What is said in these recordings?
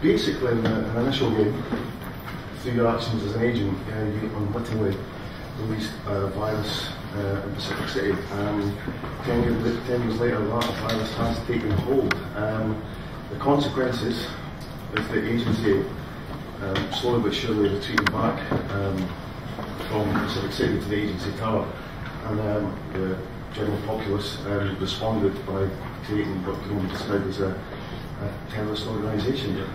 basically, in an initial game, through your actions as an agent, you unwittingly released a virus in Pacific City. 10 years later, that virus has taken hold. The consequences is the agency slowly but surely retreating back from Pacific City to the agency tower, and the general populace responded by creating what can only be described as a terrorist organisation.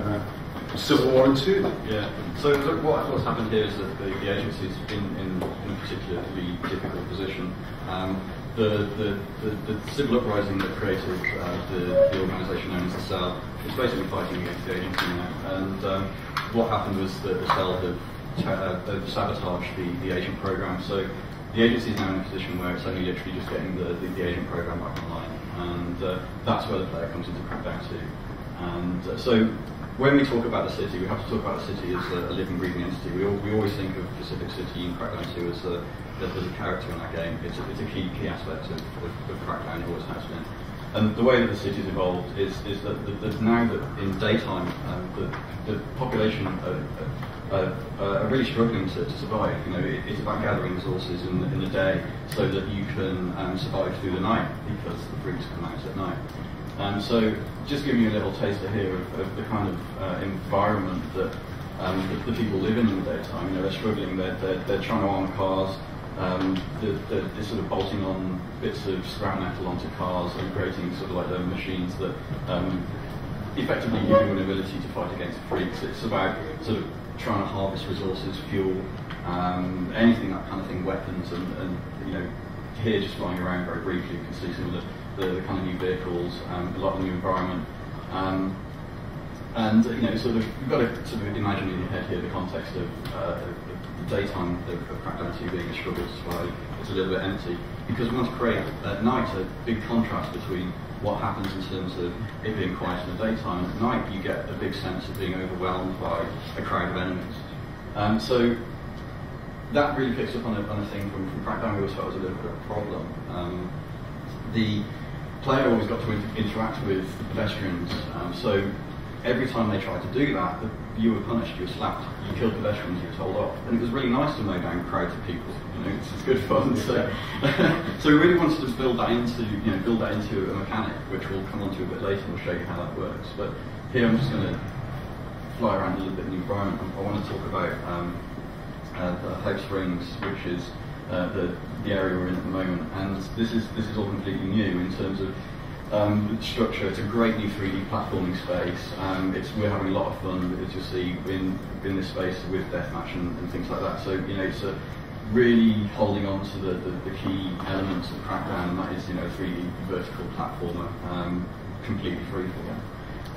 Civil war ensued. Yeah. So look, what's happened here is that the agency's in a particularly difficult position. The civil uprising that created the organisation known as the Cell is basically fighting against the agency now. And what happened was that the Cell have sabotaged the agent program. So the agency is now in a position where it's only literally just getting the agent program back online, and that's where the player comes into Crackdown 2. And so when we talk about the city, we have to talk about the city as a living, breathing entity. We always think of Pacific City in Crackdown 2 as a character in that game. It's a key aspect of Crackdown, it always has been. And the way that the city's evolved is that now that in daytime, the population are really struggling to survive. You know, it's about gathering resources in the day so that you can survive through the night, because the fruits come out at night. So just giving you a little taster here of the kind of environment that the people live in the daytime. You know, they're struggling. They're trying to arm cars. They're sort of bolting on bits of scrap metal onto cars and creating sort of like the machines that effectively give you an ability to fight against freaks. It's about sort of trying to harvest resources, fuel, anything, that kind of thing, weapons, and you know, here just flying around very briefly, you can see some of the kind of new vehicles, a lot of new environment, and you know, sort of you've got to sort of imagine in your head here the context of the daytime of Crackdown 2 being a struggle to survive. It's a little bit empty because we want to create at night a big contrast between what happens in terms of it being quiet in the daytime. At night you get a big sense of being overwhelmed by a crowd of enemies. So that really picks up on a thing from Crackdown we always felt was a little bit of a problem. The player always got to interact with the pedestrians, so every time they tried to do that, you were punished, you were slapped, you killed pedestrians, you were told off. And it was really nice to mow down crowds of people, you know, it's good fun. So, so we really wanted to build that into a mechanic, which we'll come on to a bit later and we'll show you how that works. But here I'm just going to fly around a little bit in the environment. I want to talk about Hope Springs, which is the area we're in at the moment, and this is all completely new in terms of structure. It's a great new 3D platforming space. We're having a lot of fun, as you'll see, in this space with deathmatch and things like that. So you know, it's really holding on to the key elements of Crackdown, and that is, you know, 3D vertical platformer, completely free for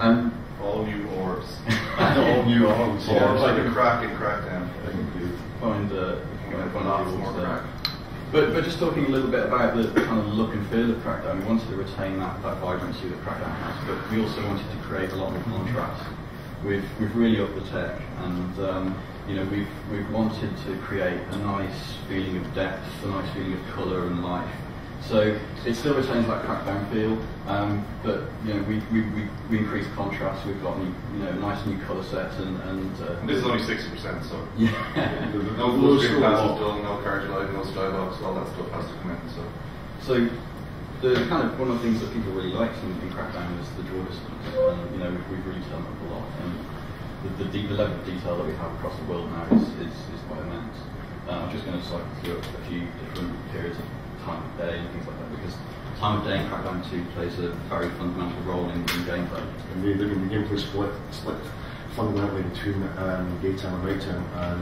them. All new orbs. All new orbs. Yeah, orbs like a crack in Crackdown. Find more crack. But just talking a little bit about the kind of look and feel of Crackdown, we wanted to retain that vibrancy that Crackdown has, but we also wanted to create a lot of contrast. We've really upped the tech, and you know, we've wanted to create a nice feeling of depth, a nice feeling of colour and life. So it still retains that Crackdown feel, but you know, we increase contrast. We've got nice new colour sets, and this is only 60%, so yeah. No blue screen passes done, no character lighting, no skybox, all that stuff has to come in. So the kind of one of the things that people really liked in Crackdown is the draw distance. You know, we've really turned up a lot, and the level of detail that we have across the world now is quite immense. I'm just going to cycle through a few different periods of time of day and things like that, because time of day in Crackdown 2 plays a very fundamental role in gameplay. And the gameplay split fundamentally between daytime and nighttime, and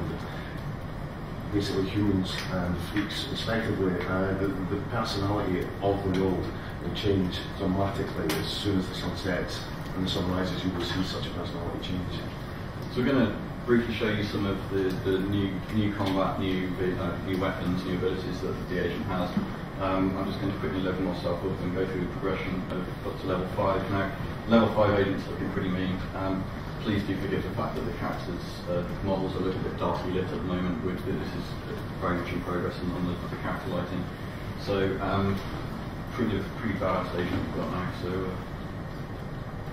basically humans and freaks respectively. The personality of the world will change dramatically as soon as the sun sets and the sun rises. You will see such a personality change. So we're going to briefly show you some of the new combat, new weapons, new abilities that the agent has. I'm just going to quickly level myself up and go through the progression up to level 5. Now, level 5 agent's looking pretty mean. Please do forgive the fact that the characters, the models are a little bit darkly lit at the moment. This is very much in progress on the character lighting. So, pretty bad agent we've got now. So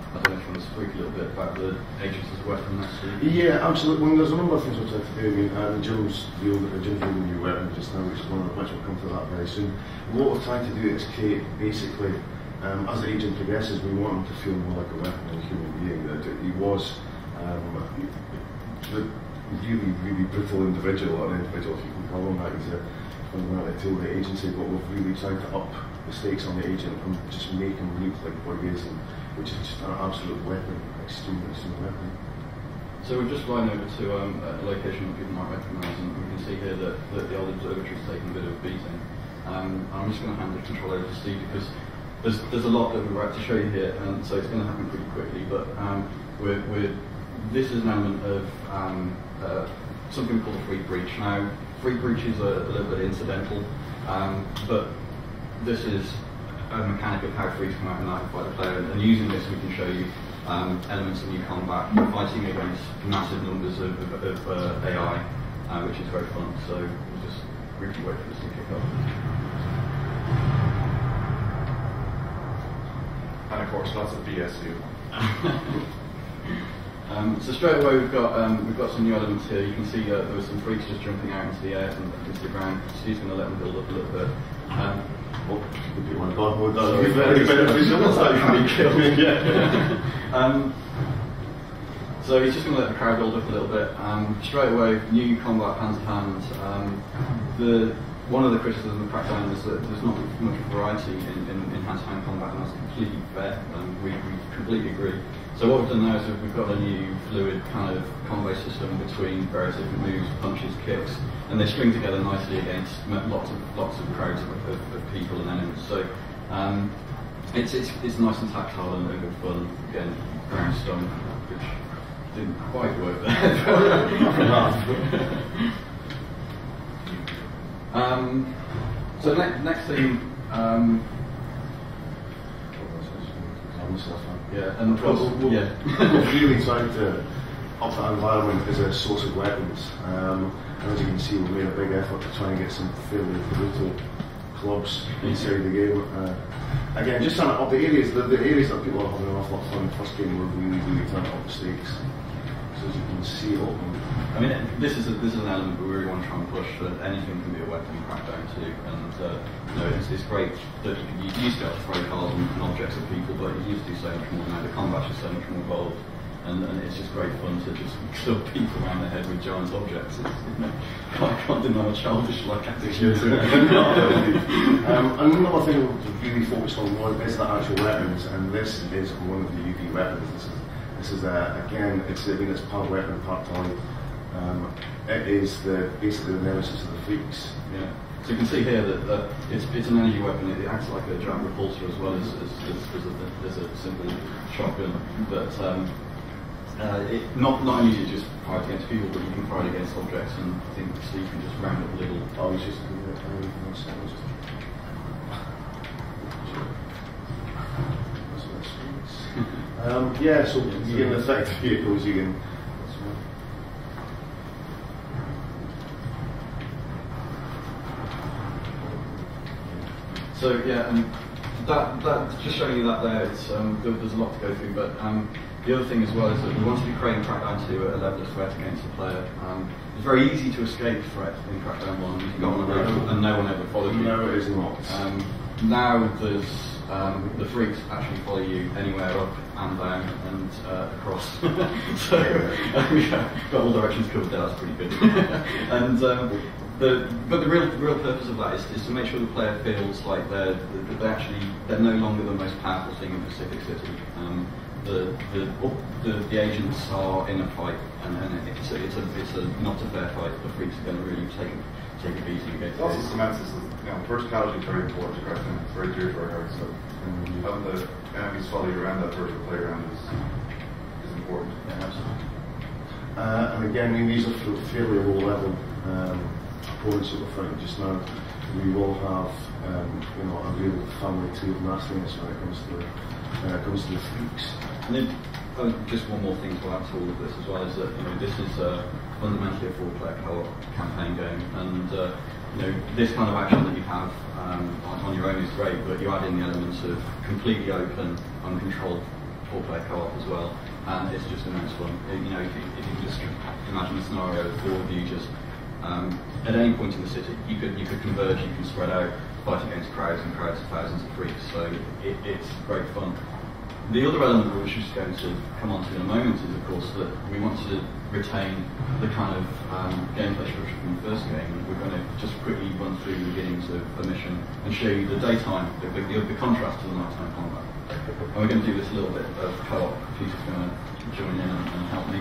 I don't know if you want to speak a little bit about the agents as a weapon next to you. Yeah, absolutely. Well, there's a number of things we're trying to do. I mean, Jim's building a new weapon just now, which is one of which we'll come to that very soon. What we're trying to do is create, basically, as the agent progresses, we want him to feel more like a weapon than a human being. That he was the really, really brutal individual, or an individual, if you can call him that. He's a fundamentally tool of the agency, but we're really trying to up the stakes on the agent and just make him look like what he is, and which is just an absolute weapon, extreme weapon. So we're just flying over to a location that people might recognise, and we can see here that the old observatory is taking a bit of a beating. I'm just going to hand the control over to Steve because there's a lot that we're about to show you here, and so it's going to happen pretty quickly. But this is an element of something called a free breach. Now, free breach is a little bit incidental, but this is a mechanic of how freaks come out and identify the player, and using this we can show you elements of new combat, fighting against massive numbers of AI, which is very fun. So we'll just briefly wait for this to kick off. And of course, lots of BSU. So straight away we've got some new elements here. You can see there were some freaks just jumping out into the air and into the ground. Steve's going to let them build up a little bit. If you want to go on, that would be very beneficial. So he's just going to let the crowd build up a little bit. Straight away, new combat hand to hand. One of the criticisms of Crackdown is that there's not much variety in hand-to-hand combat, and that's completely fair. We completely agree. So what we've done now is we've got a new fluid kind of combo system between various different moves, punches, kicks, and they string together nicely against lots of crowds of people and enemies. So it's nice and tactile and good fun. Again, ground stone, which didn't quite work there. So next thing, yeah, and we're really trying to up that environment as a source of weapons. And as you can see, we made a big effort to try and get some fairly brutal clubs inside the game. Again, just trying to up the areas. The areas that people are having an awful lot of fun in the first game, we're really trying to up the stakes. So as you can see, I mean, this is an element we really want to try and push, that anything can be a weapon in Crackdown too. And it's great that you used to be able to throw cards and objects at people, but you used to do so much more now. The combat is so much more involved, and it's just great fun to just kill people around the head with giant objects. I can't deny a childish-like attitude to it. Another thing we've really focused on is the actual weapons, and this is one of the UV weapons. This is again, it's part weapon, part toy. It is basically the nemesis of the freaks. Yeah. So you can see here that it's an energy weapon. It acts like a giant repulsor as well as a simple shotgun. But not only is it just fired against people, but you can fire it against objects. And I think Steve can just round up a little. I was just yeah, so you can affect vehicles, you can. So yeah, and that just showing you that there. It's there's a lot to go through, but the other thing as well is that we want to be creating Crackdown 2 at a level of threat against the player. It's very easy to escape threat in Crackdown 1. You can go on the road and no one ever follows you. No, it is not. Now there's the freaks actually follow you anywhere up and down and across. So we've got all directions covered there. That's pretty good. And but the real purpose of that is to make sure the player feels like they're no longer the most powerful thing in Pacific City. The agents are in a fight, and it's not a fair fight. The freaks are going to really take a beating against. It also cements this. Verticality is very important to Crackdown. It's very dear to our hearts. So having the enemies follow you around that vertical playground is important. Yeah, absolutely. And again, I mean, these are fairly low level opponents that we're fighting just now. We will have a real family tree of nastiness when it comes to the freaks. And then, just one more thing to add to all of this as well is that this is fundamentally a 4-player co-op campaign game, and this kind of action that you have on your own is great, but you add in the elements of completely open, uncontrolled 4-player co-op as well, and it's just immense fun. You know, if you just imagine a scenario of 4 of you just at any point in the city, you could converge, you can spread out, fight against crowds and crowds of thousands of freaks. So it's great fun. The other element which we're just going to come on to in a moment is, of course, that we want to retain the kind of gameplay structure from the first game. We're going to just quickly run through the beginnings of a mission and show you the daytime, the contrast to the nighttime combat. And we're going to do this a little bit of co-op. Peter's going to join in and help me.